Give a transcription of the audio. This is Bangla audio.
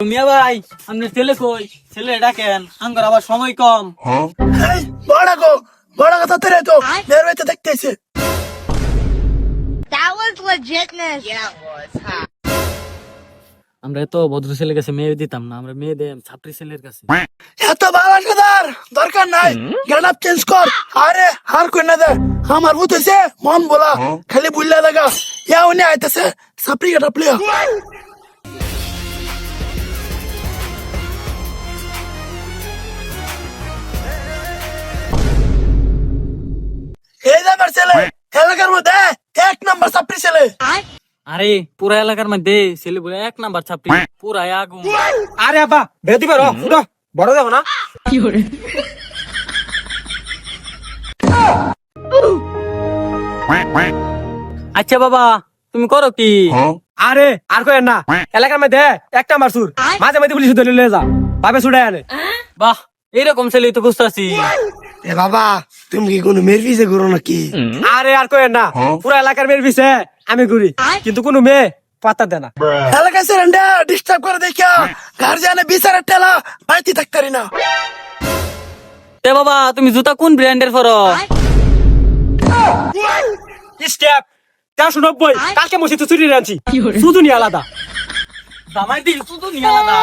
মিয়া ভাই আপনি ছেলে কই? ছেলে ডাকেন, আঙ্গর আবার সময় কম। এই বড়া গো, বড়া কথা তেরে তো মেয়ের বাড়িতে দেখতেছে। That was legitness. Yeah, it was. Huh? আমরা তো ভদ্র ছেলের কাছে মেয়ে দিতাম না, আমরা মেয়ে দেম ছাত্রী ছেলের কাছে। এত ভালোবাসাদার দরকার নাই, গেট আপ চেঞ্জ কর। আরে হার কই না দে, আমার ভূত হইছে মন বলা, খালি বুইলা লাগা। ইয়া উনি আইতাছে সাপড়ি গেট আপ লিয়া। এই যে আমার ছেলে, এলাকার মধ্যে এক নাম্বার সাপড়ি ছেলে। আরে পুরা এলাকার মধ্যে ছেলে বলে এক নাম্বার ছাত্রী, পুরা আগুন। আরে আব্বা বেদি পারো উঠো, বড় যাবো না। আচ্ছা বাবা তুমি করো কি? আরে আর কয়েন না, এলাকার মধ্যে একটা মারসুর মাঝে মাঝে পুলিশ ধরে নিয়ে যা ভাবে ছুড়ে আনে। বাহ, এরকম ছেলে তো খুঁজতেছি। এ বাবা, তুমি কি কোনো মেয়ের পিছে ঘুরো নাকি? আরে আর কয়েন না, পুরো এলাকার মেয়ের পিছে আমি ঘুরি, কিন্তু কোনো মেয়ে পাত্তা দেয় না। এলাকায় সেরেন্ডা ডিস্টার্ব করে দেখা গার্জিয়ানে বিচারের টেলা বাড়িতে থাকতে পারি না। তে বাবা তুমি জুতা কোন ব্র্যান্ডের পরো? স্টেপ 490, কালকে মসজিদ চুরি আনছি, শুধু নিয়ে আলাদা। জামাই দিল শুধু নিয়ে আলাদা।